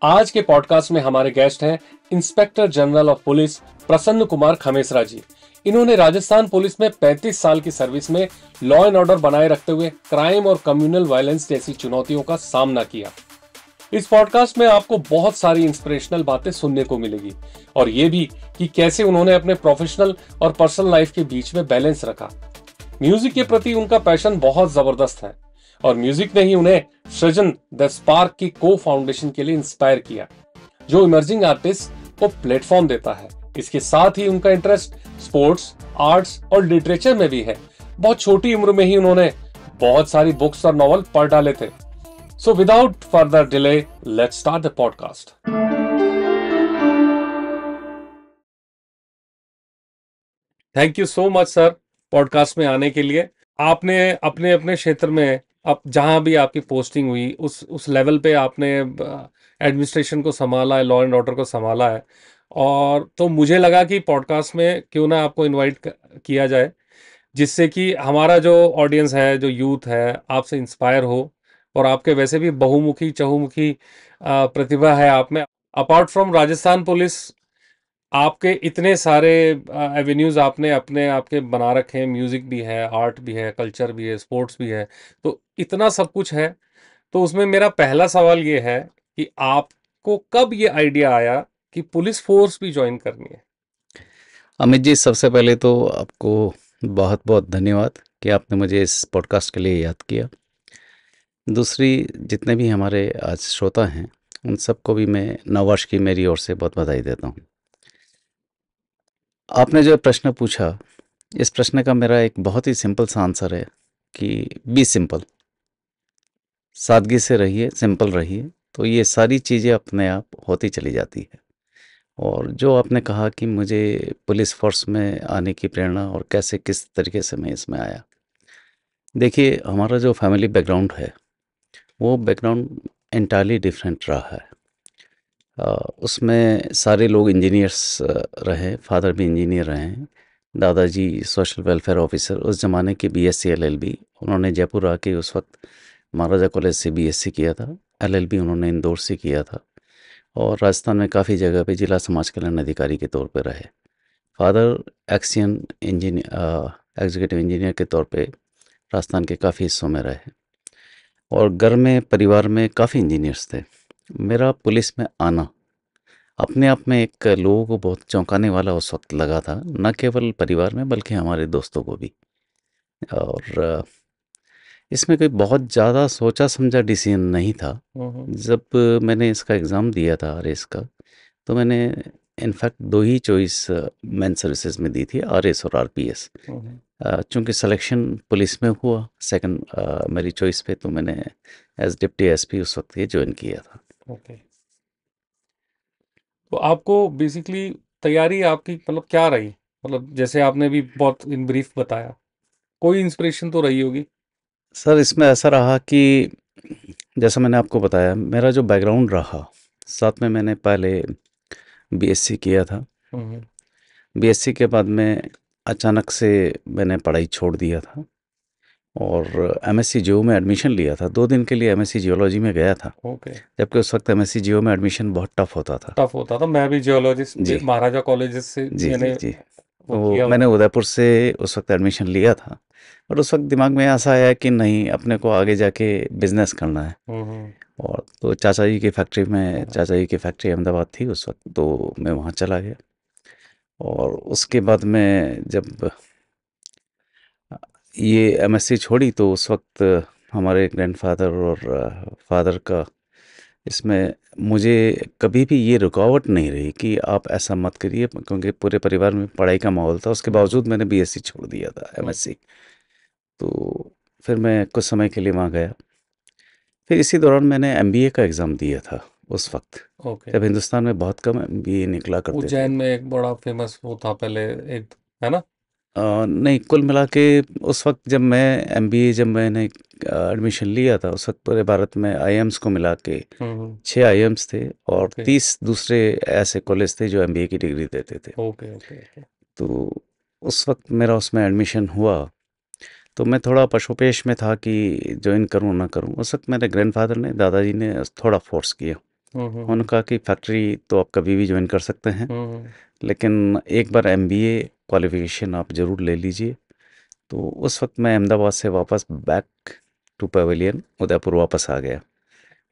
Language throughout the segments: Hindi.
आज के पॉडकास्ट में हमारे गेस्ट हैं इंस्पेक्टर जनरल ऑफ पुलिस प्रसन्न कुमार खमेसरा जी। इन्होंने राजस्थान पुलिस में 35 साल की सर्विस में लॉ एंड ऑर्डर बनाए रखते हुए क्राइम और कम्युनल वायलेंस जैसी चुनौतियों का सामना किया। इस पॉडकास्ट में आपको बहुत सारी इंस्पिरेशनल बातें सुनने को मिलेगी और ये भी कि कैसे उन्होंने अपने प्रोफेशनल और पर्सनल लाइफ के बीच में बैलेंस रखा। म्यूजिक के प्रति उनका पैशन बहुत जबरदस्त है और म्यूजिक ने ही उन्हें सृजन द स्पार्क की को फाउंडेशन के लिए इंस्पायर किया, जो इमर्जिंग आर्टिस्ट को प्लेटफॉर्म देता है। इसके साथ ही उनका इंटरेस्ट स्पोर्ट्स, आर्ट्स और लिटरेचर में भी है। बहुत छोटी उम्र में ही उन्होंने बहुत सारी बुक्स और नॉवल पढ़ डाले थे। So without further delay, let's start the podcast. Thank you so much sir podcast में आने के लिए। आपने अपने अपने क्षेत्र में अब जहां भी आपकी पोस्टिंग हुई उस लेवल पे आपने एडमिनिस्ट्रेशन को संभाला है, लॉ एंड ऑर्डर को संभाला है, और तो मुझे लगा कि पॉडकास्ट में क्यों ना आपको इनवाइट किया जाए, जिससे कि हमारा जो ऑडियंस है, जो यूथ है, आपसे इंस्पायर हो। और आपके वैसे भी बहुमुखी चहुमुखी प्रतिभा है आप में। अपार्ट फ्रॉम राजस्थान पुलिस, आपके इतने सारे एवेन्यूज आपने अपने आपके बना रखे हैं। म्यूजिक भी है, आर्ट भी है, कल्चर भी है, स्पोर्ट्स भी है, तो इतना सब कुछ है। तो उसमें मेरा पहला सवाल ये है कि आपको कब ये आइडिया आया कि पुलिस फोर्स भी ज्वाइन करनी है? अमित जी, सबसे पहले तो आपको बहुत बहुत धन्यवाद कि आपने मुझे इस पॉडकास्ट के लिए याद किया। दूसरी, जितने भी हमारे आज श्रोता हैं उन सबको भी मैं नववर्ष की मेरी ओर से बहुत बधाई देता हूँ। आपने जो प्रश्न पूछा, इस प्रश्न का मेरा एक बहुत ही सिंपल सा आंसर है कि बी सिंपल। सादगी से रहिए, सिंपल रहिए, तो ये सारी चीज़ें अपने आप होती चली जाती है। और जो आपने कहा कि मुझे पुलिस फोर्स में आने की प्रेरणा और कैसे किस तरीके से मैं इसमें आया, देखिए हमारा जो फैमिली बैकग्राउंड है वो बैकग्राउंड एंटायरली डिफरेंट रहा है। उसमें सारे लोग इंजीनियर्स रहे, फादर भी इंजीनियर रहे हैं, दादाजी सोशल वेलफेयर ऑफिसर, उस ज़माने की बीएससी एलएलबी। उन्होंने जयपुर आके उस वक्त महाराजा कॉलेज से बीएससी किया था, एलएलबी उन्होंने इंदौर से किया था, और राजस्थान में काफ़ी जगह पे जिला समाज कल्याण अधिकारी के तौर पे रहे। फादर एक्सियन इंजीनियर, एग्जीक्यूटिव इंजीनियर के तौर पे राजस्थान के काफ़ी हिस्सों में रहे, और घर में परिवार में काफ़ी इंजीनियर्स थे। मेरा पुलिस में आना अपने आप में एक लोगों को बहुत चौंकाने वाला उस वक्त लगा था, न केवल परिवार में बल्कि हमारे दोस्तों को भी। और इसमें कोई बहुत ज़्यादा सोचा समझा डिसीजन नहीं था। जब मैंने इसका एग्ज़ाम दिया था आरएस का, तो मैंने इनफैक्ट दो ही चॉइस मेन सर्विसेज में दी थी, आरएस और आरपीएस। चूँकि सिलेक्शन पुलिस में हुआ सेकंड मेरी चॉइस पे, तो मैंने एज डिप्टी एसपी उस वक्त ये ज्वाइन किया था। ओके, तो आपको बेसिकली तैयारी आपकी मतलब क्या रही? मतलब जैसे आपने भी बहुत इन ब्रीफ बताया, कोई इंस्पिरेशन तो रही होगी। सर, इसमें ऐसा रहा कि जैसा मैंने आपको बताया, मेरा जो बैकग्राउंड रहा, साथ में मैंने पहले बीएससी किया था। बीएससी के बाद में अचानक से मैंने पढ़ाई छोड़ दिया था और एमएससी जियो में एडमिशन लिया था। 2 दिन के लिए एमएससी जियोलॉजी में गया था, ओके, जबकि उस वक्त एमएससी जियो में एडमिशन बहुत टफ होता था। टफ होता था। मैं भी जियोलॉजिस्ट जी महाराजा कॉलेज से जी जी मैंने जी। वो तो किया मैंने हुआ उदयपुर से उस वक्त एडमिशन लिया था, और उस वक्त दिमाग में ऐसा आया कि नहीं, अपने को आगे जाके बिजनेस करना है। है। और तो चाचा जी की फैक्ट्री अहमदाबाद थी उस वक्त, तो मैं वहाँ चला गया। और उसके बाद में जब ये एमएससी छोड़ी, तो उस वक्त हमारे ग्रैंडफादर और फादर का इसमें मुझे कभी भी ये रुकावट नहीं रही कि आप ऐसा मत करिए, क्योंकि पूरे परिवार में पढ़ाई का माहौल था। उसके बावजूद मैंने बीएससी छोड़ दिया था, एमएससी। तो फिर मैं कुछ समय के लिए वहाँ गया। फिर इसी दौरान मैंने एमबीए का एग्ज़ाम दिया था उस वक्त, ओके, जब हिंदुस्तान में बहुत कम एमबीए निकला करते थे। उज्जैन में एक बड़ा फेमस वो था पहले, एक है ना? नहीं, कुल मिला के उस वक्त जब मैंने एडमिशन लिया था, उस वक्त पूरे भारत में आईएम्स को मिला के 6 आईएम्स थे, और ओके 30 दूसरे ऐसे कॉलेज थे जो एमबीए की डिग्री देते थे। Okay okay okay. तो उस वक्त मेरा उसमें एडमिशन हुआ, तो मैं थोड़ा पशोपेश में था कि ज्वाइन करूं ना करूं। उस वक्त मेरे ग्रैंडफादर ने, दादाजी ने थोड़ा फोर्स किया हम्म। उनका कि फैक्ट्री तो आप कभी भी ज्वाइन कर सकते हैं, हम्म। लेकिन एक बार एमबीए क्वालिफिकेशन आप ज़रूर ले लीजिए। तो उस वक्त मैं अहमदाबाद से वापस बैक टू पवेलियन उदयपुर वापस आ गया,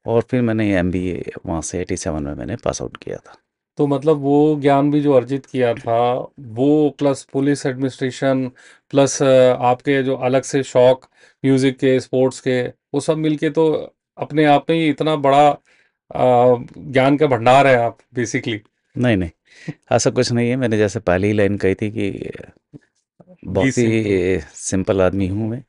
और फिर मैंने एमबीए वहाँ से 87 में मैंने पास आउट किया था। तो मतलब वो ज्ञान भी जो अर्जित किया था, वो प्लस पुलिस एडमिनिस्ट्रेशन प्लस आपके जो अलग से शौक म्यूजिक के, स्पोर्ट्स के, वो सब मिलके तो अपने आप में ही इतना बड़ा ज्ञान का भंडार है आप बेसिकली। नहीं नहीं, ऐसा कुछ नहीं है। मैंने जैसे पहली ही लाइन कही थी कि बी बहुत सिंपल। ही सिंपल आदमी हूँ मैं।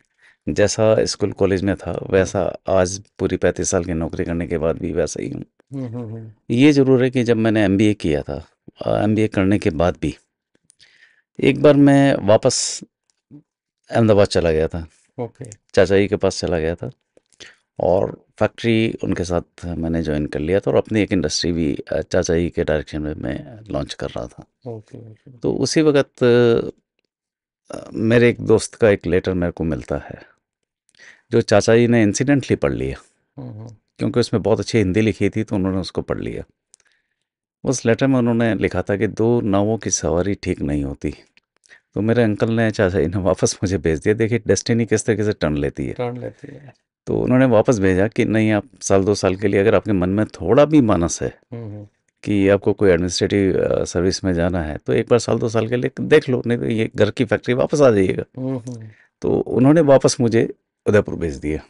जैसा स्कूल कॉलेज में था वैसा आज पूरी 35 साल की नौकरी करने के बाद भी वैसा ही हूँ। हम्म। ये ज़रूर है कि जब मैंने एमबीए किया था, एमबीए करने के बाद भी एक बार मैं वापस अहमदाबाद चला गया था, ओके। चाचा जी के पास चला गया था, और फैक्ट्री उनके साथ मैंने ज्वाइन कर लिया था, और अपनी एक इंडस्ट्री भी चाचा जी के डायरेक्शन में मैं लॉन्च कर रहा था। ओके। ओके। तो उसी वक्त मेरे एक दोस्त का एक लेटर मेरे को मिलता है, जो चाचा जी ने इंसिडेंटली पढ़ लिया, हम्म। क्योंकि उसमें बहुत अच्छी हिंदी लिखी थी, तो उन्होंने उसको पढ़ लिया। उस लेटर में उन्होंने लिखा था कि दो नावों की सवारी ठीक नहीं होती। तो मेरे अंकल ने, चाचा जी ने वापस मुझे भेज दिया। देखिए डेस्टिनी किस तरीके से टर्न लेती है। टर्न लेती है। तो उन्होंने वापस भेजा कि नहीं, आप साल 2 साल के लिए अगर आपके मन में थोड़ा भी मानस है हम्म। कि आपको कोई एडमिनिस्ट्रेटिव सर्विस में जाना है, तो एक बार साल 2 साल के लिए देख लो, नहीं तो ये घर की फैक्ट्री वापस आ जाइएगा। हम्म। तो उन्होंने वापस मुझे उदयपुर भेज दिया,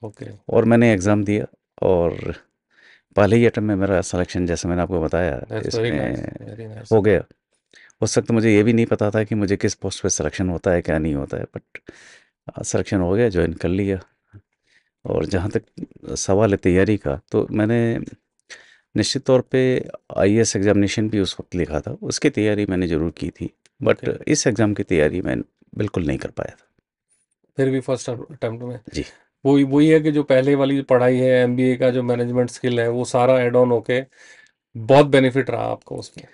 ओके। और मैंने एग्ज़ाम दिया, और पहले ही अटेम्प्ट में मेरा सिलेक्शन, जैसे मैंने आपको बताया, दैट्स वेरी नाइस, इसमें वेरी नाइस। हो गया। उस वक्त मुझे ये भी नहीं पता था कि मुझे किस पोस्ट पे सिलेक्शन होता है क्या नहीं होता है, बट सिलेक्शन हो गया, ज्वाइन कर लिया। और जहाँ तक सवाल है तैयारी का, तो मैंने निश्चित तौर पे आईएएस एग्जामिनेशन भी उस वक्त लिखा था, उसकी तैयारी मैंने ज़रूर की थी, बट ओके। इस एग्ज़ाम की तैयारी मैं बिल्कुल नहीं कर पाया था। फिर भी फर्स्ट अटेम्प्ट में जी। वही वही है कि जो पहले वाली पढ़ाई है, एमबीए का जो मैनेजमेंट स्किल है, वो सारा ऐड ऑन होके बहुत बेनिफिट रहा आपको उसमें।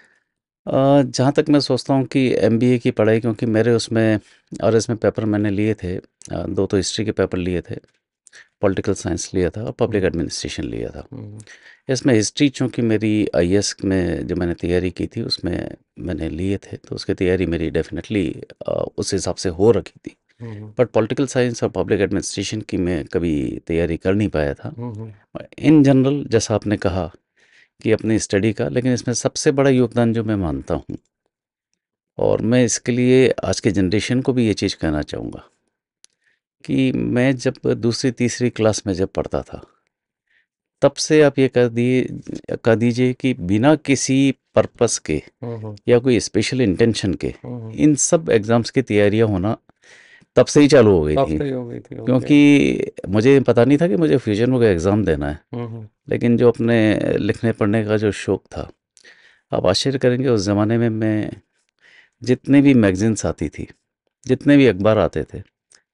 जहाँ तक मैं सोचता हूँ कि एमबीए की पढ़ाई, क्योंकि मेरे उसमें और इसमें पेपर मैंने लिए थे, दो तो हिस्ट्री के पेपर लिए थे, पॉलिटिकल साइंस लिया था, और पब्लिक हम्म। एडमिनिस्ट्रेशन लिया था। हम्म। इसमें हिस्ट्री चूँकि मेरी आईएएस में जो मैंने तैयारी की थी उसमें मैंने लिए थे, तो उसकी तैयारी मेरी डेफिनेटली उस हिसाब से हो रखी थी। हम्म। बट पॉलिटिकल साइंस और पब्लिक एडमिनिस्ट्रेशन की मैं कभी तैयारी कर नहीं पाया था। हम्म। इन जनरल जैसा आपने कहा कि अपनी स्टडी का, लेकिन इसमें सबसे बड़ा योगदान जो मैं मानता हूँ, और मैं इसके लिए आज के जनरेशन को भी ये चीज़ कहना चाहूँगा, कि मैं जब दूसरी तीसरी क्लास में जब पढ़ता था, तब से आप ये कह दीजिए कि बिना किसी पर्पस के हम्म। या कोई स्पेशल इंटेंशन के हम्म। इन सब एग्ज़ाम्स की तैयारियां होना तब से ही चालू हो गई तब थी। से ही हो गई थी। ओके। क्योंकि मुझे पता नहीं था कि मुझे फ्यूचर में कोई एग्ज़ाम देना है, हम्म। लेकिन जो अपने लिखने पढ़ने का जो शौक़ था, आप आश्चर्य करेंगे, उस ज़माने में मैं जितने भी मैगज़ीन्स आती थी, जितने भी अखबार आते थे,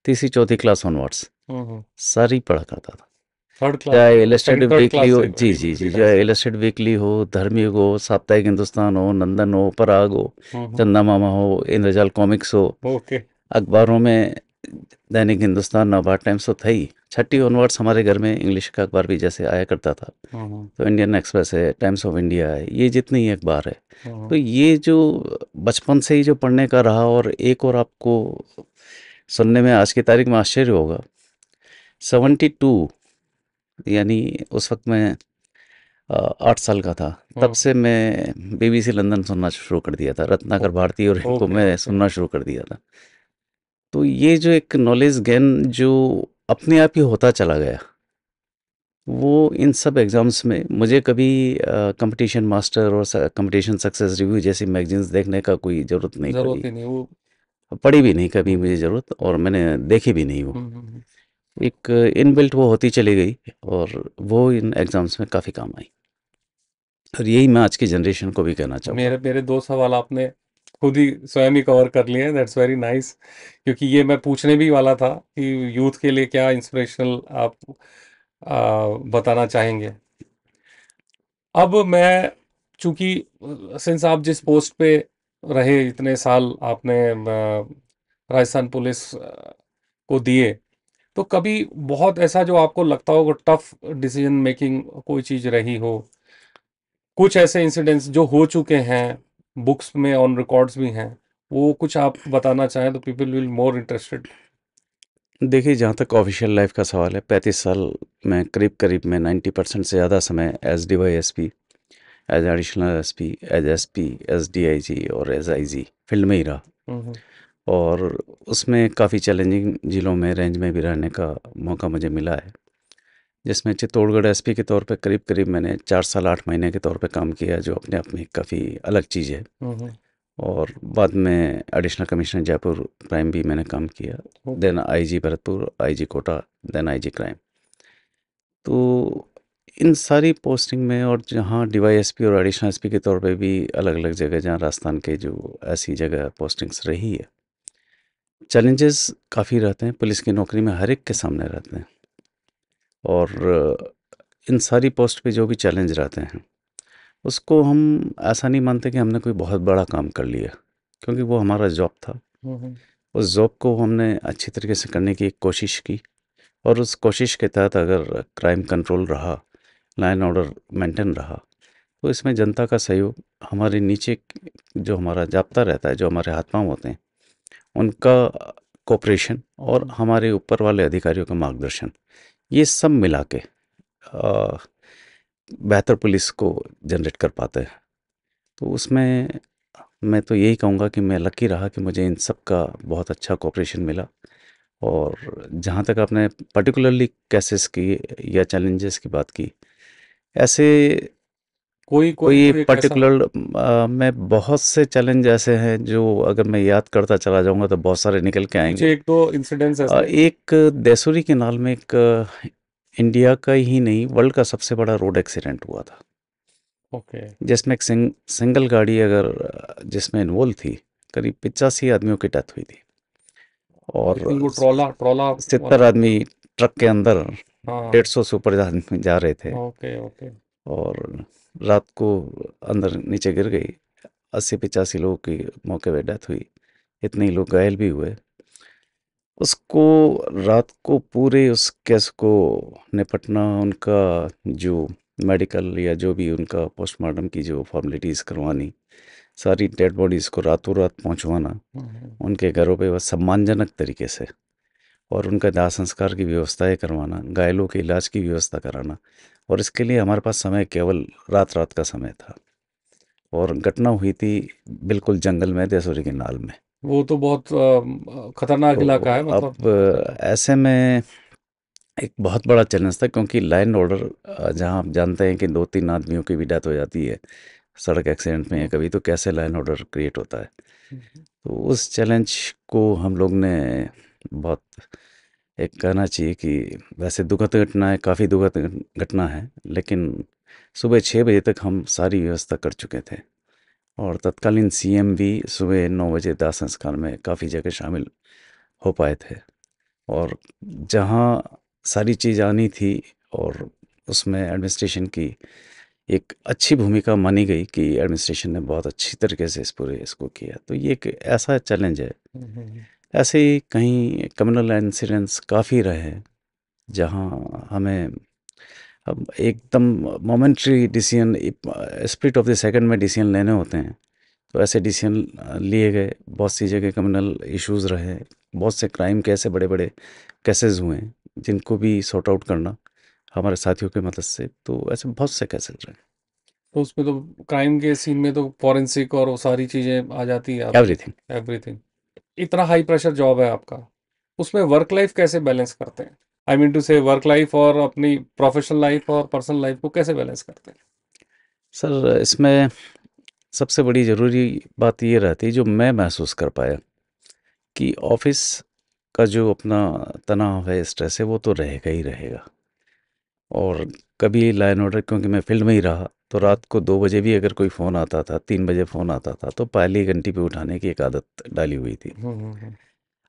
तीसरी चौथी क्लास ऑनवर्ड्स हम्म। सारी पढ़ा करता था। थर्ड क्लास चाहे से, illustrated second third weekly class हो, से, जी वेरी जी जी, वेरी नाइस। चाहे इलस्ट्रेटेड वीकली हो, धार्मिक हो, साप्ताहिक हिंदुस्तान हो, नंदन हो, पराग हो, हम्म। चंदा मामा हो, इंद्रजाल कॉमिक्स हो, ओके। अखबारों में दैनिक हिंदुस्तान, नवभारत टाइम्स तो था ही, छठी ऑनवर्ड्स हमारे घर में इंग्लिश का अखबार भी जैसे आया करता था, हम्म। तो इंडियन एक्सप्रेस है, टाइम्स ऑफ इंडिया है, ये जितने ही अखबार है, तो हम्म। ये जो बचपन से ही जो पढ़ने का रहा। और एक और आपको सुनने में आज की तारीख में आश्चर्य होगा, 72, यानी उस वक्त मैं 8 साल का था, तब हम्म। से मैं बीबीसी लंदन सुनना शुरू कर दिया था, रत्नाकर ओके। भारती और इनको ओके। मैं ओके। सुनना शुरू कर दिया था। तो ये जो एक नॉलेज गेन जो अपने आप ही होता चला गया, वो इन सब एग्ज़ाम्स में मुझे कभी कंपटीशन मास्टर और कंपटीशन सक्सेस रिव्यू जैसी मैगजीन्स देखने का कोई ज़रूरत नहीं पड़ी, जरूरत ही नहीं वो। पड़ी भी नहीं कभी हम्म। मुझे ज़रूरत, और मैंने देखी भी नहीं वो। हम्म। एक इनबिल्ट वो होती चली गई, और वो इन एग्ज़ाम्स में काफ़ी काम आई, और यही मैं आज की जनरेशन को भी कहना चाहूँगा। मेरे मेरे दो सवाल आपने खुद ही स्वयं ही कवर कर लिए हैं, दैट्स वेरी नाइस। क्योंकि ये मैं पूछने भी वाला था कि यूथ के लिए क्या इंस्पिरेशनल आप बताना चाहेंगे। अब मैं, चूंकि सिंस आप जिस पोस्ट पे रहे इतने साल, आपने राजस्थान पुलिस को दिए, तो कभी बहुत ऐसा जो आपको लगता हो टफ डिसीजन मेकिंग कोई चीज़ रही हो, कुछ ऐसे इंसिडेंट्स जो हो चुके हैं, बुक्स में ऑन रिकॉर्ड्स भी हैं, वो कुछ आप बताना चाहें तो पीपल विल मोर इंटरेस्टेड। देखिए, जहाँ तक ऑफिशियल लाइफ का सवाल है, 35 साल में करीब मैं 90% से ज़्यादा समय as DYSP, as additional SP, as SP, as DIG और एज IG फील्ड में ही रहा। हम्म। और उसमें काफ़ी चैलेंजिंग जिलों में, रेंज में भी रहने का मौका मुझे मिला है, जिसमें चित्तौड़गढ़ SP के तौर पे करीब मैंने 4 साल 8 महीने के तौर पे काम किया, जो अपने आप में काफ़ी अलग चीज़ है। हम्म। और बाद में एडिशनल कमिश्नर जयपुर प्राइम भी मैंने काम किया, then IG Bharatpur, IG Kota, then IG crime. तो इन सारी पोस्टिंग में, और जहाँ DYSP और एडिशनल SP के तौर पे भी अलग अलग जगह, जहाँ राजस्थान के जो ऐसी जगह पोस्टिंग्स रही है, चैलेंजेस काफ़ी रहते हैं। पुलिस की नौकरी में हर एक के सामने रहते हैं, और इन सारी पोस्ट पे जो भी चैलेंज रहते हैं, उसको हम ऐसा नहीं मानते कि हमने कोई बहुत बड़ा काम कर लिया, क्योंकि वो हमारा जॉब था। हम्म। उस जॉब को हमने अच्छी तरीके से करने की एक कोशिश की, और उस कोशिश के तहत अगर क्राइम कंट्रोल रहा, लाइन ऑर्डर मेंटेन रहा, तो इसमें जनता का सहयोग, हमारे नीचे जो हमारा जाब्ता रहता है, जो हमारे हाथ पांव होते हैं, उनका कोऑपरेशन, और हमारे ऊपर वाले अधिकारियों का मार्गदर्शन, ये सब मिला के अ, बेहतर पुलिस को जनरेट कर पाते हैं। तो उसमें मैं तो यही कहूँगा कि मैं लकी रहा कि मुझे इन सब का बहुत अच्छा कोऑपरेशन मिला। और जहाँ तक आपने पर्टिकुलरली केसेस की या चैलेंजेस की बात की, ऐसे कोई कोई कोई कोई एक ऐसा। पर्टिकुलर में बहुत से चैलेंज ऐसे हैं जो अगर मैं याद करता चला जाऊँगा तो बहुत सारे निकल के कुछ आएंगे। एक दो इंसिडेंट्स ऐसे। एक देसूरी के नाल में एक इंडिया का ही नहीं, वर्ल्ड का सबसे बड़ा रोड एक्सीडेंट हुआ था, ओके। जिसमें एक सिंगल गाड़ी अगर जिसमें इन्वॉल्व थी, करीब 85 आदमियों की डेथ हुई थी, आई थिंक और वो ट्रोला ट्रोला 70 वाला। आदमी ट्रक के अंदर, हाँ। 150 से ऊपर आदमी जा रहे थे, ओके ओके। और रात को अंदर नीचे गिर गई। 80-85 लोगों की मौके पे डेथ हुई, इतने ही लोग घायल भी हुए। उसको रात को पूरे उस केस को निपटना, उनका जो मेडिकल या जो भी उनका पोस्टमार्टम की जो फॉर्मेलिटीज़ करवानी, सारी डेड बॉडीज़ को रातों रात पहुंचवाना उनके घरों पे, वह सम्मानजनक तरीके से, और उनका दाह संस्कार की व्यवस्थाएं करवाना, घायलों के इलाज की व्यवस्था कराना, और इसके लिए हमारे पास समय केवल रात रात का समय था। और घटना हुई थी बिल्कुल जंगल में, देसूरी के नाल में। वो तो बहुत खतरनाक तो इलाका है मतलब। अब ऐसे में एक बहुत बड़ा चैलेंज था, क्योंकि लाइन ऑर्डर, जहाँ आप जानते हैं कि 2-3 आदमियों की भी डेथ हो जाती है सड़क एक्सीडेंट में कभी, तो कैसे लाइन ऑर्डर क्रिएट होता है। तो उस चैलेंज को हम लोग ने बहुत, एक कहना चाहिए कि वैसे दुखद घटना है, काफ़ी दुखद घटना है, लेकिन सुबह 6 बजे तक हम सारी व्यवस्था कर चुके थे, और तत्कालीन CM भी सुबह 9 बजे दाह संस्कार में काफ़ी जगह शामिल हो पाए थे। और जहाँ सारी चीज़ आनी थी, और उसमें एडमिनिस्ट्रेशन की एक अच्छी भूमिका मानी गई कि एडमिनिस्ट्रेशन ने बहुत अच्छी तरीके से इसको किया, तो ये एक ऐसा चैलेंज है। ऐसे ही कहीं कम्युनल इंसिडेंट्स काफ़ी रहे हैं, जहाँ हमें अब एकदम momentary decision, split of the second में डिसीजन लेने होते हैं, तो ऐसे डिसीजन लिए गए। बहुत सी जगह कम्युनल इश्यूज रहे, बहुत से क्राइम के ऐसे बड़े बड़े केसेस हुए हैं, जिनको भी सॉर्ट आउट करना हमारे साथियों की मदद से, तो ऐसे बहुत से केसेस रहे। तो उसमें तो क्राइम के सीन में तो फॉरेंसिक और वो सारी चीजें आ जाती है आपकी। एवरीथिंग। एवरीथिंग। इतना हाई प्रेशर जॉब है आपका, उसमें वर्क लाइफ कैसे बैलेंस करते हैं? आई मीन टू से वर्क लाइफ और अपनी प्रोफेशनल लाइफ और पर्सनल लाइफ को कैसे बैलेंस करते हैं? सर, इसमें सबसे बड़ी ज़रूरी बात ये रहती है, जो मैं महसूस कर पाया, कि ऑफिस का जो अपना तनाव है, स्ट्रेस है, वो तो रहेगा ही रहेगा। और कभी लाइन ऑर्डर, क्योंकि मैं फील्ड में ही रहा, तो रात को 2 बजे भी अगर कोई फ़ोन आता था, 3 बजे फ़ोन आता था, तो पहली घंटी पे उठाने की एक आदत डाली हुई थी।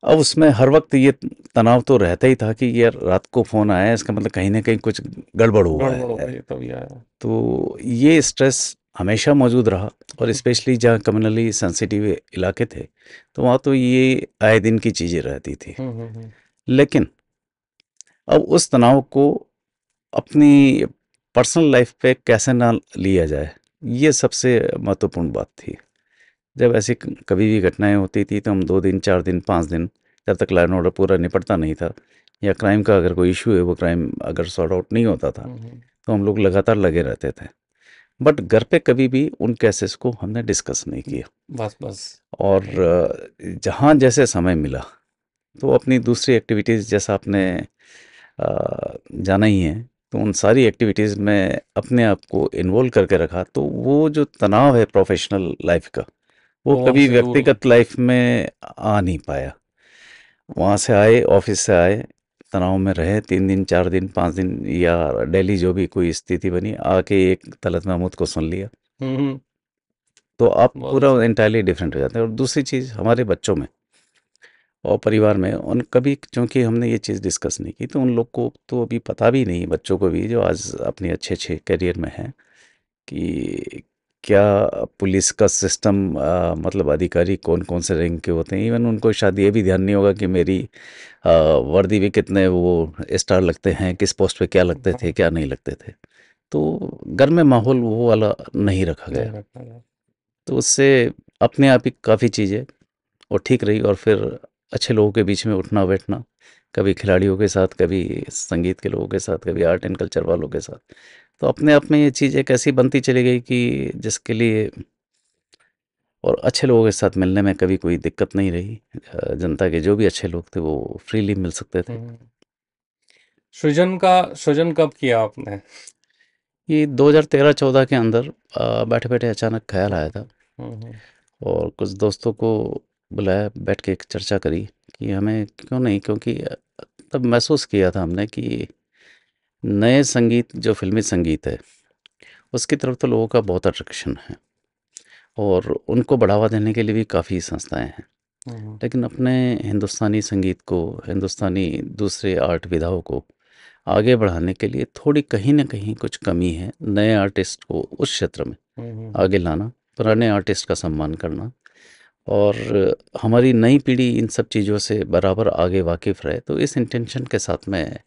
अब उसमें हर वक्त ये तनाव तो रहता ही था कि यार रात को फ़ोन आया है, इसका मतलब कहीं ना कहीं कुछ गड़बड़ हुआ गड़बड़ हो है। गई तभी आया। तो ये स्ट्रेस हमेशा मौजूद रहा, और स्पेशली जहाँ कम्युनली सेंसिटिव इलाके थे, तो वहाँ तो ये आए दिन की चीज़ें रहती थी। लेकिन अब उस तनाव को अपनी पर्सनल लाइफ पे कैसे ना लिया जाए, ये सबसे महत्वपूर्ण बात थी। जब ऐसी कभी भी घटनाएं होती थी तो हम 2 दिन 4 दिन 5 दिन, जब तक लॉ एंड ऑर्डर पूरा निपटता नहीं था या क्राइम का अगर कोई इशू है, वो क्राइम अगर सॉर्ट आउट नहीं होता था, हम्म, तो हम लोग लगातार लगे रहते थे। बट घर पे कभी भी उन केसेस को हमने डिस्कस नहीं किया। बस बस। और जहाँ जैसे समय मिला तो अपनी दूसरी एक्टिविटीज़, जैसा आपने जाना ही है, तो उन सारी एक्टिविटीज़ में अपने आप को इन्वॉल्व करके रखा, तो वो जो तनाव है प्रोफेशनल लाइफ का, वो वो कभी हमसे दूर हो। व्यक्तिगत लाइफ में आ नहीं पाया। वहाँ से आए, ऑफिस से आए, तनाव में रहे 3 दिन 4 दिन 5 दिन, या डेली जो भी कोई स्थिति बनी, आके एक तलत महमूद को सुन लिया, हम्म। तो आप बहुत पूरा अच्छा। इंटायरली डिफरेंट हो जाते हैं। और दूसरी चीज़, हमारे बच्चों में और परिवार में उन कभी, क्योंकि हमने ये चीज़ डिस्कस नहीं की, तो उन लोग को तो अभी पता भी नहीं, बच्चों को भी जो आज अपने अच्छे अच्छे करियर में हैं, कि क्या पुलिस का सिस्टम, मतलब अधिकारी कौन कौन से रैंक के होते हैं। इवन उनको शायद ये भी ध्यान नहीं होगा कि मेरी वर्दी में कितने वो स्टार लगते हैं, किस पोस्ट पे क्या लगते थे, क्या नहीं लगते थे। तो घर में माहौल वो वाला नहीं रखा नहीं गया, रखना है। तो उससे अपने आप ही काफ़ी चीज़ें और ठीक रही। और फिर अच्छे लोगों के बीच में उठना बैठना, कभी खिलाड़ियों के साथ, कभी संगीत के लोगों के साथ, कभी आर्ट एंड कल्चर वालों के साथ, तो अपने आप में ये चीज़ एक ऐसी बनती चली गई कि जिसके लिए, और अच्छे लोगों के साथ मिलने में कभी कोई दिक्कत नहीं रही। जनता के जो भी अच्छे लोग थे वो फ्रीली मिल सकते थे। हम्म। सृजन कब किया आपने? ये 2013-14 के अंदर बैठे बैठे अचानक ख्याल आया था, हम्म। और कुछ दोस्तों को बुलाया, बैठ के एक चर्चा करी कि हमें क्यों नहीं, क्योंकि तब महसूस किया था हमने कि नए संगीत, जो फ़िल्मी संगीत है, उसकी तरफ तो लोगों का बहुत अट्रैक्शन है, और उनको बढ़ावा देने के लिए भी काफ़ी संस्थाएँ हैं। हम्म। लेकिन अपने हिंदुस्तानी संगीत को, हिंदुस्तानी दूसरे आर्ट विधाओं को आगे बढ़ाने के लिए थोड़ी कहीं न कहीं कुछ कमी है। नए आर्टिस्ट को उस क्षेत्र में हम्म। आगे लाना, पुराने आर्टिस्ट का सम्मान करना, और हमारी नई पीढ़ी इन सब चीज़ों से बराबर आगे वाकिफ़ रहे। तो इस इंटेंशन के साथ में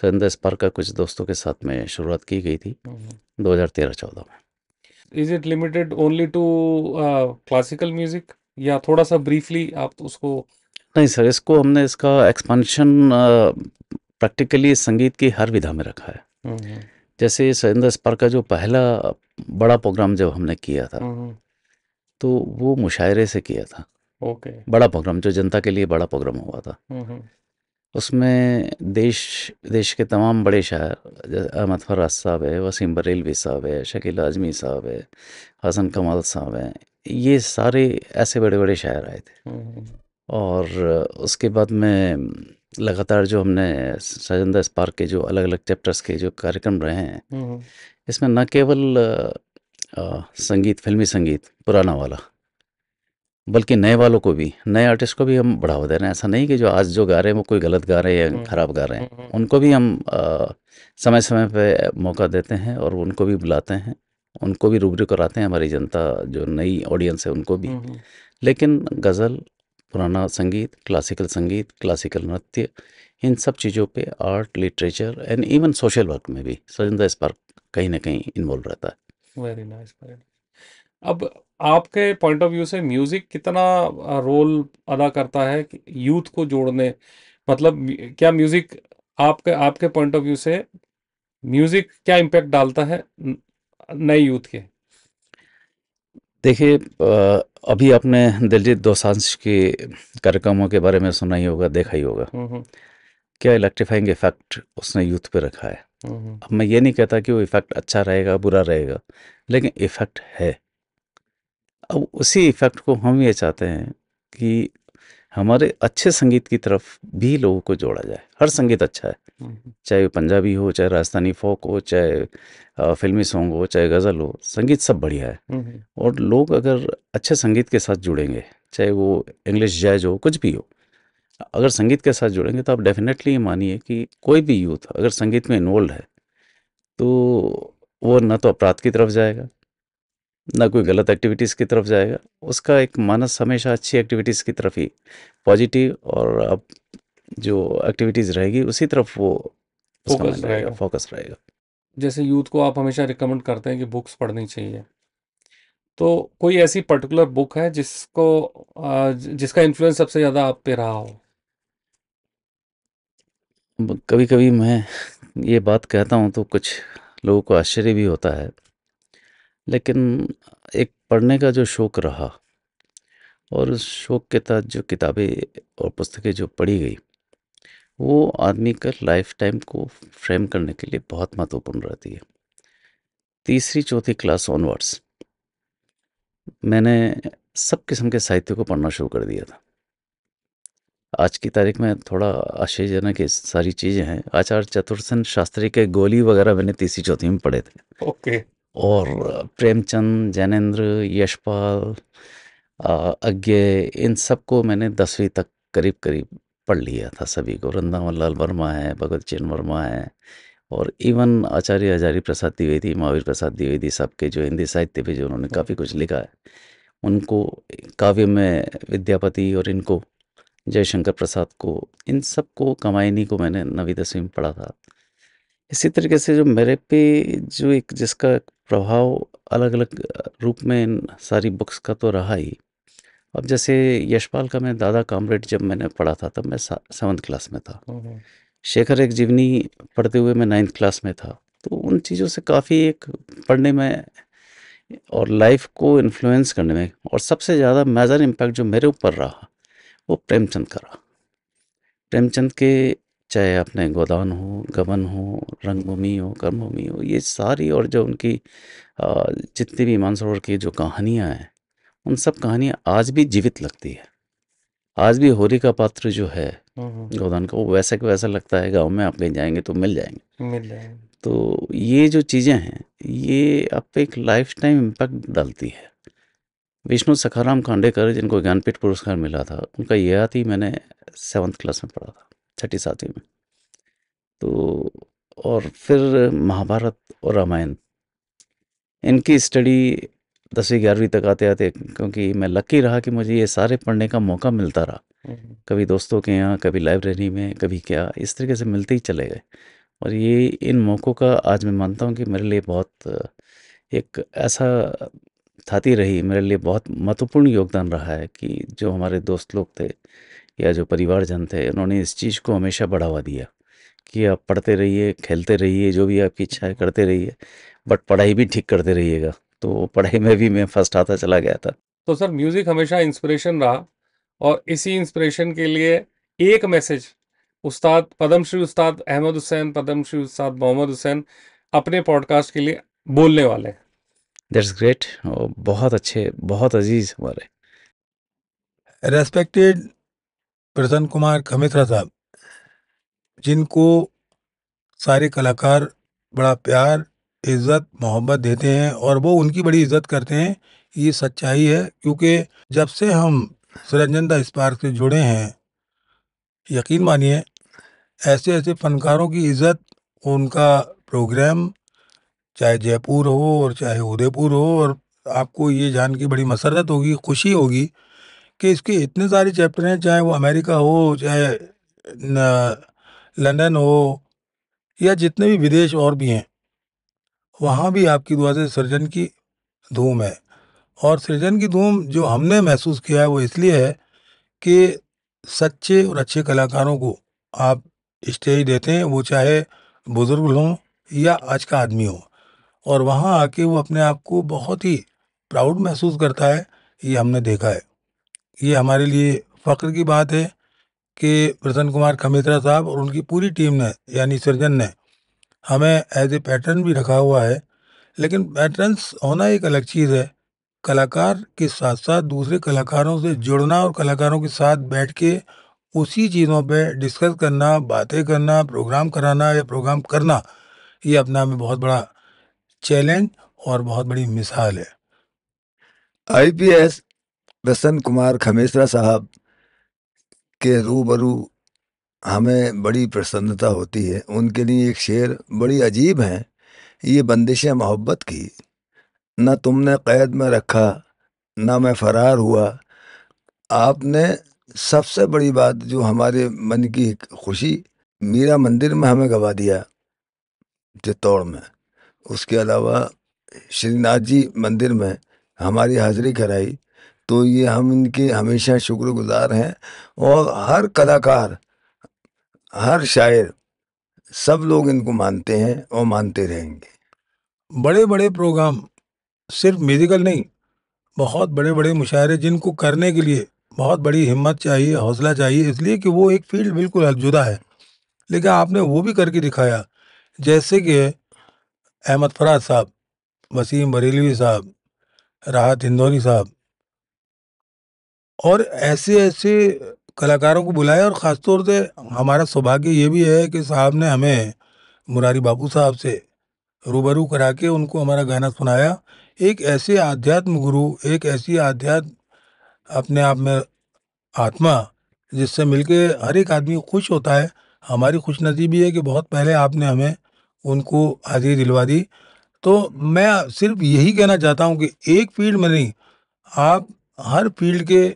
सरिंदर स्पार्क का कुछ दोस्तों के साथ में शुरुआत की गई थी हम्म। 2013-14 में। Is it limited only to classical music, या थोड़ा सा ब्रीफली आप उसको? नहीं सर, इसको हमने, इसका एक्सपांशन प्रैक्टिकली संगीत की हर विधा में रखा है। हम्म। जैसे सरिंदर स्पार्क का जो पहला बड़ा प्रोग्राम जब हमने किया था, हम्म। तो वो मुशायरे से किया था। ओके। बड़ा प्रोग्राम जो जनता के लिए बड़ा प्रोग्राम हुआ था, हम्म। उसमें देश देश के तमाम बड़े शायर, जैसे अहमद फराज साहब है, वसीम बरेलवी साहब है, शकील आज़मी साहब है, हसन कमाल साहब हैं, ये सारे ऐसे बड़े बड़े शायर आए थे। हम्म। और उसके बाद में लगातार जो हमने सरिंदर स्पार्क के जो अलग अलग चैप्टर्स के जो कार्यक्रम रहे हैं, हम्म। इसमें न केवल संगीत, फिल्मी संगीत पुराना वाला, बल्कि नए वालों को भी, नए आर्टिस्ट को भी हम बढ़ावा दे रहे हैं। ऐसा नहीं कि जो आज जो गा रहे हैं वो कोई गलत गा रहे हैं या हम्म। खराब गा रहे हैं, हम्म। उनको भी हम समय समय पे मौका देते हैं, और उनको भी बुलाते हैं, उनको भी रूबरू कराते हैं, हमारी जनता जो नई ऑडियंस है उनको भी। हम्म। लेकिन गज़ल, पुराना संगीत, क्लासिकल नृत्य, इन सब चीज़ों पे art, literature and even social work में भी सरिंदर स्पार्क कहीं न कहीं इन्वॉल्व रहता है। Very nice, very nice. अब आपके पॉइंट ऑफ व्यू से म्यूजिक कितना रोल अदा करता है यूथ को जोड़ने, मतलब क्या म्यूजिक, आपके आपके पॉइंट ऑफ व्यू से म्यूजिक क्या इम्पैक्ट डालता है नए यूथ के? देखिए, अभी आपने दिलजीत दोसांझ के कार्यक्रमों के बारे में सुना ही होगा, देखा ही होगा। हम्म। क्या इलेक्ट्रीफाइंग इफेक्ट उसने यूथ पे रखा है। हम्म। अब मैं ये नहीं कहता कि वो इफेक्ट अच्छा रहेगा, बुरा रहेगा, लेकिन इफेक्ट है। अब उसी इफेक्ट को हम ये चाहते हैं कि हमारे अच्छे संगीत की तरफ भी लोगों को जोड़ा जाए। हर संगीत अच्छा है, हम्म। चाहे वो पंजाबी हो, चाहे राजस्थानी फोक हो, चाहे फिल्मी सॉन्ग हो, चाहे गज़ल हो, संगीत सब बढ़िया है। हम्म। और लोग अगर अच्छे संगीत के साथ जुड़ेंगे, चाहे वो इंग्लिश जैज हो, कुछ भी हो, अगर संगीत के साथ जुड़ेंगे, तो आप डेफिनेटली ये मानिए कि कोई भी यूथ अगर संगीत में इन्वॉल्व है, तो वो ना तो अपराध की तरफ जाएगा, ना कोई गलत एक्टिविटीज़ की तरफ जाएगा। उसका एक मानस हमेशा अच्छी एक्टिविटीज़ की तरफ ही, पॉजिटिव, और अब जो एक्टिविटीज़ रहेगी उसी तरफ वो, उसका फोकस माइंड रहेगा, रहेगा। फोकस रहेगा। जैसे यूथ को आप हमेशा रिकमेंड करते हैं कि बुक्स पढ़नी चाहिए, तो कोई ऐसी पर्टिकुलर बुक है जिसका इन्फ्लुएंस सबसे ज़्यादा आप पे रहा हो? कभी कभी मैं ये बात कहता हूँ तो कुछ लोगों को आश्चर्य भी होता है, लेकिन एक पढ़ने का जो शौक़ रहा और उस शौक़ के तहत जो किताबें और पुस्तकें जो पढ़ी गई, वो आदमी का लाइफ टाइम को फ्रेम करने के लिए बहुत महत्वपूर्ण रहती है। तीसरी चौथी क्लास ऑनवर्ड्स मैंने सब किस्म के साहित्य को पढ़ना शुरू कर दिया था। आज की तारीख में थोड़ा आश्चर्यजनक ये सारी चीज़ें हैं। आचार्य चतुर्सेन शास्त्री के गोली वगैरह मैंने तीसरी चौथी में पढ़े थे। ओके। और प्रेमचंद, जैनेंद्र, यशपाल, अज्ञे, इन सबको मैंने 10वीं तक करीब करीब पढ़ लिया था सभी को। वृंदावन लाल वर्मा है, भगत चरण वर्मा है, और इवन आचार्य हजारी प्रसाद द्विवेदी, महावीर प्रसाद द्विवेदी साहब के जो हिंदी साहित्य पे जो उन्होंने काफ़ी कुछ लिखा है, उनको, काव्य में विद्यापति और इनको, जयशंकर प्रसाद को, इन सब को, कमायनी को मैंने 9वीं 10वीं में पढ़ा था। इसी तरीके से जो मेरे पे जो एक जिसका प्रभाव अलग अलग रूप में इन सारी बुक्स का तो रहा ही। अब जैसे यशपाल का मैं दादा कामरेड जब मैंने पढ़ा था तब मैं 7th क्लास में था। शेखर एक जीवनी पढ़ते हुए मैं 9th क्लास में था। तो उन चीज़ों से काफ़ी एक पढ़ने में और लाइफ को इन्फ्लुएंस करने में, और सबसे ज़्यादा मेजर इम्पैक्ट जो मेरे ऊपर रहा वो प्रेमचंद का रहा। प्रेमचंद के, चाहे अपने गोदान हो, गबन हो, रंगभूमि हो, कर्मभूमि हो, ये सारी, और जो उनकी जितनी भी मानसरोवर की जो कहानियाँ हैं, उन सब कहानियाँ आज भी जीवित लगती है। आज भी होरी का पात्र जो है गोदान का, वो वैसा का वैसा लगता है। गांव में आप कहीं जाएंगे तो मिल जाएंगे। तो ये जो चीज़ें हैं, ये आप पे एक लाइफ टाइम इम्पैक्ट डालती है। विष्णु सखाराम खांडेकर, जिनको ज्ञानपीठ पुरस्कार मिला था, उनका ययाति मैंने 7th क्लास में पढ़ा था, 7वीं में। तो और फिर महाभारत और रामायण, इनकी स्टडी 10वीं 11वीं तक आते आते, क्योंकि मैं लकी रहा कि मुझे ये सारे पढ़ने का मौका मिलता रहा। कभी दोस्तों के यहाँ, कभी लाइब्रेरी में, कभी क्या, इस तरीके से मिलते ही चले गए। और ये इन मौक़ों का आज मैं मानता हूँ कि मेरे लिए बहुत एक ऐसा थाती रही, मेरे लिए बहुत महत्वपूर्ण योगदान रहा है कि जो हमारे दोस्त लोग थे या जो परिवारजन थे, उन्होंने इस चीज़ को हमेशा बढ़ावा दिया कि आप पढ़ते रहिए, खेलते रहिए, जो भी आपकी इच्छा है करते रहिए, बट पढ़ाई भी ठीक करते रहिएगा। तो पढ़ाई में भी मैं फर्स्ट आता चला गया था। तो सर, म्यूजिक हमेशा इंस्पिरेशन रहा, और इसी इंस्पिरेशन के लिए एक मैसेज उस्ताद पद्मश्री उस्ताद अहमद हुसैन, पद्मश्री उस्ताद मोहम्मद हुसैन अपने पॉडकास्ट के लिए बोलने वाले हैं। That's great. बहुत अच्छे, बहुत अजीज हमारे। रेस्पेक्टेड प्रसन्न कुमार खमेसरा साहब, जिनको सारे कलाकार बड़ा प्यार, इज्जत, मोहब्बत देते हैं और वो उनकी बड़ी इज्जत करते हैं, ये सच्चाई है। क्योंकि जब से हम सुरंजन स्पार्क से जुड़े हैं, यकीन मानिए, ऐसे ऐसे फनकारों की इज्जत, उनका प्रोग्राम चाहे जयपुर हो और चाहे उदयपुर हो, और आपको ये जान के बड़ी मसरत होगी, खुशी होगी कि इसके इतने सारे चैप्टर हैं, चाहे वो अमेरिका हो, चाहे लंदन हो, या जितने भी विदेश और भी हैं, वहाँ भी आपकी दुआ से सृजन की धूम है। और सृजन की धूम जो हमने महसूस किया है वो इसलिए है कि सच्चे और अच्छे कलाकारों को आप स्टेज देते हैं, वो चाहे बुजुर्ग हों या आज का आदमी हो, और वहाँ आके वो अपने आप को बहुत ही प्राउड महसूस करता है। ये हमने देखा है। ये हमारे लिए फ़ख्र की बात है कि प्रसन्न कुमार खमेसरा साहब और उनकी पूरी टीम ने, यानी सृजन ने, हमें एज ए पैटर्न भी रखा हुआ है। लेकिन पैटर्न्स होना एक अलग चीज़ है, कलाकार के साथ साथ दूसरे कलाकारों से जुड़ना और कलाकारों के साथ बैठ के उसी चीज़ों पे डिस्कस करना, बातें करना, प्रोग्राम कराना या प्रोग्राम करना, ये अपने आप में बहुत बड़ा चैलेंज और बहुत बड़ी मिसाल है। आईपीएस प्रसन्न कुमार खमेसरा साहब के रूबरू हमें बड़ी प्रसन्नता होती है। उनके लिए एक शेर बड़ी अजीब है, ये बंदिशें मोहब्बत की, न तुमने कैद में रखा न मैं फरार हुआ, आपने सबसे बड़ी बात जो हमारे मन की खुशी, मीरा मंदिर में हमें गवा दिया चित्तौड़ में। उसके अलावा श्रीनाथ जी मंदिर में हमारी हाजिरी कराई, तो ये हम इनके हमेशा शुक्रगुजार हैं। और हर कलाकार, हर शायर, सब लोग इनको मानते हैं और मानते रहेंगे। बड़े बड़े प्रोग्राम, सिर्फ म्यूजिकल नहीं, बहुत बड़े बड़े मुशायरे जिनको करने के लिए बहुत बड़ी हिम्मत चाहिए, हौसला चाहिए, इसलिए कि वो एक फील्ड बिल्कुल जुदा है, लेकिन आपने वो भी करके दिखाया। जैसे कि अहमद फराज साहब, वसीम बरेलवी साहब, राहत इंदौरी साहब, और ऐसे ऐसे कलाकारों को बुलाया। और ख़ासतौर से हमारा सौभाग्य ये भी है कि साहब ने हमें मुरारी बापू साहब से रूबरू करा के उनको हमारा गाना सुनाया। एक ऐसे आध्यात्म गुरु, एक ऐसी आध्यात्म अपने आप में आत्मा, जिससे मिलके हर एक आदमी खुश होता है। हमारी खुशनसीबी है कि बहुत पहले आपने हमें उनको हाजिरी दिलवा दी। तो मैं सिर्फ यही कहना चाहता हूँ कि एक फील्ड में नहीं, आप हर फील्ड के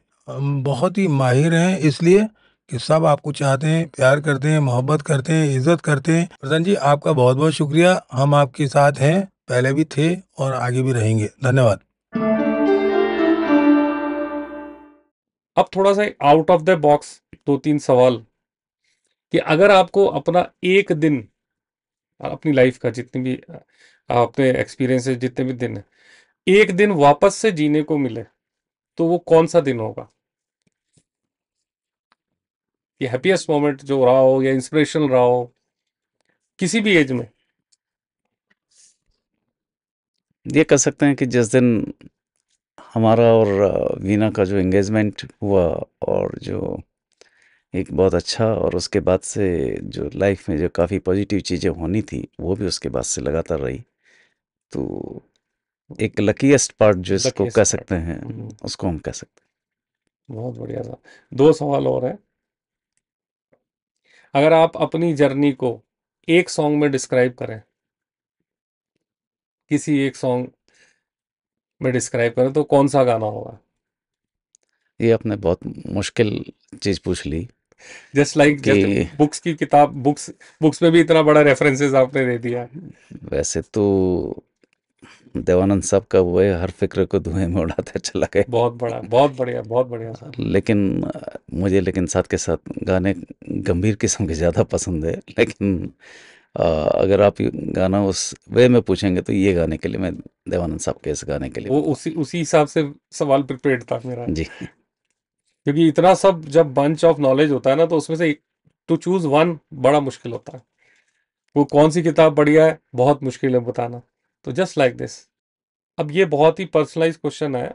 बहुत ही माहिर हैं, इसलिए कि सब आपको चाहते हैं, प्यार करते हैं, मोहब्बत करते हैं, इज्जत करते हैं। प्रसन्न जी, आपका बहुत बहुत शुक्रिया। हम आपके साथ हैं, पहले भी थे और आगे भी रहेंगे। धन्यवाद। अब थोड़ा सा आउट ऑफ द बॉक्स 2-3 सवाल कि अगर आपको अपना एक दिन, अपनी लाइफ का जितनी भी अपने एक्सपीरियंसेस जितने भी दिन है, एक दिन वापस से जीने को मिले, तो वो कौन सा दिन होगा? ये हैप्पीएस्ट मोमेंट जो रहा हो या इंस्पिरेशनल रहा हो किसी भी एज में। ये कह सकते हैं कि जिस दिन हमारा और वीना का जो एंगेजमेंट हुआ, और जो एक बहुत अच्छा, और उसके बाद से जो लाइफ में जो काफ़ी पॉजिटिव चीज़ें होनी थी वो भी उसके बाद से लगातार रही। तो एक लकीएस्ट पार्ट जो इसको Luckiest कह part। सकते हैं, उसको हम कह सकते बहुत बढ़िया था। 2 सवाल और है। अगर आप अपनी जर्नी को एक सॉन्ग में डिस्क्राइब करें, किसी एक सॉन्ग में डिस्क्राइब करें, तो कौन सा गाना होगा? हैं। ये आपने बहुत मुश्किल चीज़ पूछ ली, जस्ट लाइक जैसे क्योंकि बुक्स की किताब, बुक्स में भी इतना बड़ा रेफरेंसेस आपने दे दिया। वैसे तो देवानंद साहब का वो है, हर फिक्र को धुएं में उड़ाता चला गया। बहुत बड़ा, बहुत बढ़िया, बहुत बढ़िया सर। लेकिन मुझे साथ के साथ गाने गंभीर किस्म के ज़्यादा पसंद है। लेकिन अगर आप ये गाना उस वे में पूछेंगे तो ये गाने के लिए मैं देवानंद साहब के इस गाने के लिए वो उसी हिसाब से सवाल प्रिपेयर्ड था मेरा, जी। क्योंकि इतना सब जब बंच ऑफ नॉलेज होता है ना, तो उसमें से टू चूज वन बड़ा मुश्किल होता है। वो कौन सी किताब बढ़िया है, बहुत मुश्किल है बताना। तो जस्ट लाइक दिस। अब ये बहुत ही पर्सनलाइज क्वेश्चन है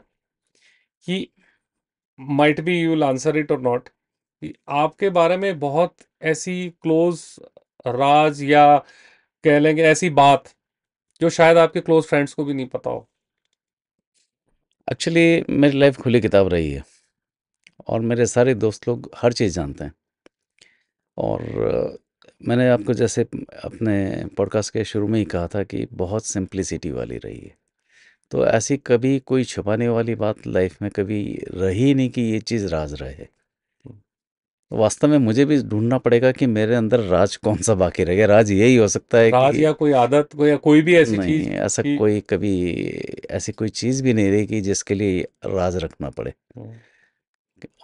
कि might be you will answer it और नॉट, कि आपके बारे में बहुत ऐसी क्लोज राज, या कह लेंगे ऐसी बात जो शायद आपके क्लोज फ्रेंड्स को भी नहीं पता हो। एक्चुअली मेरी लाइफ खुली किताब रही है, और मेरे सारे दोस्त लोग हर चीज़ जानते हैं। और मैंने आपको जैसे अपने पॉडकास्ट के शुरू में ही कहा था कि बहुत सिंप्लिसिटी वाली रही है। तो ऐसी कभी कोई छुपाने वाली बात लाइफ में कभी रही नहीं कि ये चीज़ राज रहे। वास्तव में मुझे भी ढूंढना पड़ेगा कि मेरे अंदर राज कौन सा बाकी रह गया। राज यही हो सकता है राज कि या कोई आदत, या कोई भी ऐसी नहीं, चीज ऐसा कि कोई कभी ऐसी कोई चीज़ भी नहीं रही कि जिसके लिए राज रखना पड़े।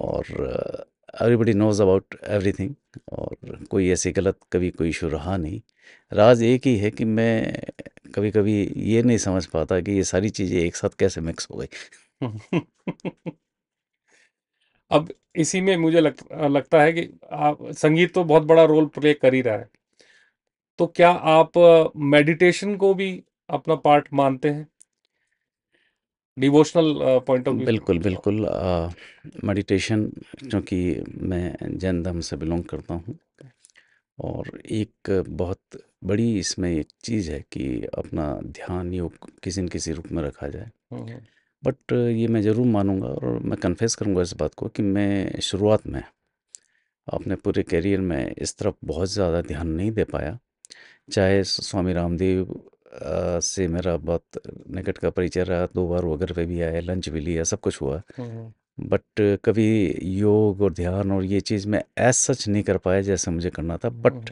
और एवरीबडी नोज अबाउट एवरीथिंग, और कोई ऐसी गलत कभी कोई इशू रहा नहीं। राज एक ही है कि मैं कभी कभी ये नहीं समझ पाता कि ये सारी चीज़ें एक साथ कैसे मिक्स हो गई। अब इसी में मुझे लगता है कि आप, संगीत तो बहुत बड़ा रोल प्ले कर ही रहा है, तो क्या आप मेडिटेशन को भी अपना पार्ट मानते हैं, डिवोशनल पॉइंट ऑफ व्यू? बिल्कुल बिल्कुल। मेडिटेशन, क्योंकि मैं जैन धर्म से बिलोंग करता हूँ, और एक बहुत बड़ी इसमें एक चीज़ है कि अपना ध्यान योग किसी न किसी रूप में रखा जाए। बट ये मैं ज़रूर मानूंगा, और मैं कन्फेस करूंगा इस बात को कि मैं शुरुआत में अपने पूरे करियर में इस तरफ बहुत ज़्यादा ध्यान नहीं दे पाया। चाहे स्वामी रामदेव से मेरा बहुत निकट का परिचय रहा, 2 बार वो घर पे भी आए, लंच भी लिया, सब कुछ हुआ। बट कभी योग और ध्यान और ये चीज़ मैं एज सच नहीं कर पाया जैसे मुझे करना था। बट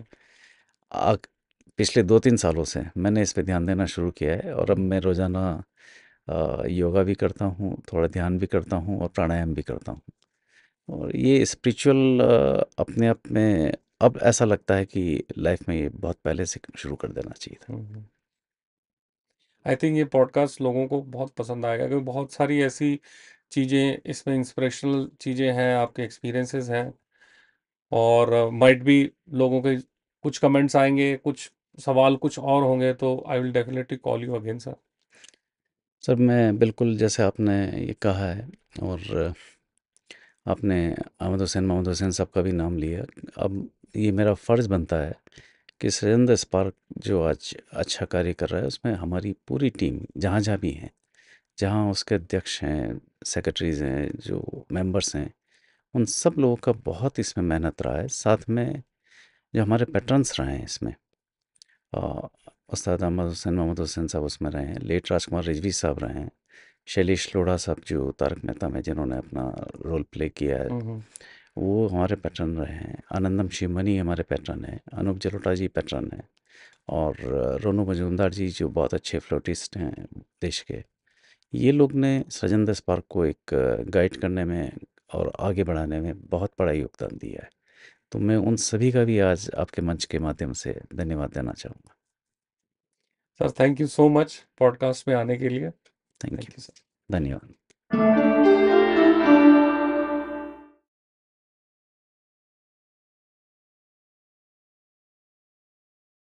पिछले 2-3 सालों से मैंने इस पे ध्यान देना शुरू किया है, और अब मैं रोज़ाना योगा भी करता हूँ, थोड़ा ध्यान भी करता हूँ और प्राणायाम भी करता हूँ। और ये स्पिरिचुअल अपने आप में अब ऐसा लगता है कि लाइफ में ये बहुत पहले से शुरू कर देना चाहिए था। आई थिंक ये पॉडकास्ट लोगों को बहुत पसंद आएगा, क्योंकि बहुत सारी ऐसी चीज़ें इसमें, इंस्पिरेशनल चीज़ें हैं, आपके एक्सपीरियंसेस हैं, और माइट भी लोगों के कुछ कमेंट्स आएंगे, कुछ सवाल कुछ और होंगे, तो I will definitely call you again sir. Sir मैं बिल्कुल, जैसे आपने ये कहा है और आपने मोहम्मद हुसैन साहब का भी नाम लिया, अब ये मेरा फ़र्ज़ बनता है कि सरिंदर स्पार्क जो आज अच्छा कार्य कर रहा है उसमें हमारी पूरी टीम जहाँ जहाँ भी हैं, जहाँ उसके अध्यक्ष हैं, सेक्रेटरीज़ हैं, जो मेंबर्स हैं, उन सब लोगों का बहुत इसमें मेहनत रहा है। साथ में जो हमारे पैटर्न्स रहे हैं इसमें, अ, उस्ताद मोहम्मद हुसैन साहब उसमें रहे हैं, लेट राजकुमार रिजवी साहब रहे हैं, शैलेश लोढ़ा साहब जो तारक मेहता में जिन्होंने अपना रोल प्ले किया है, वो हमारे पैटर्न रहे हैं। आनंदम शिवमनी हमारे पैटर्न हैं, अनूप जलोटा जी पैटर्न हैं, और रोनू मजूमदार जी जो बहुत अच्छे फ्लोटिस्ट हैं देश के। ये लोग ने सृजन स्पार्क को एक गाइड करने में और आगे बढ़ाने में बहुत बड़ा योगदान दिया है। तो मैं उन सभी का भी आज आपके मंच के माध्यम से धन्यवाद देना चाहूँगा। Sir thank you so much podcast में आने के लिए। Thank thank you, you sir. धन्यवाद।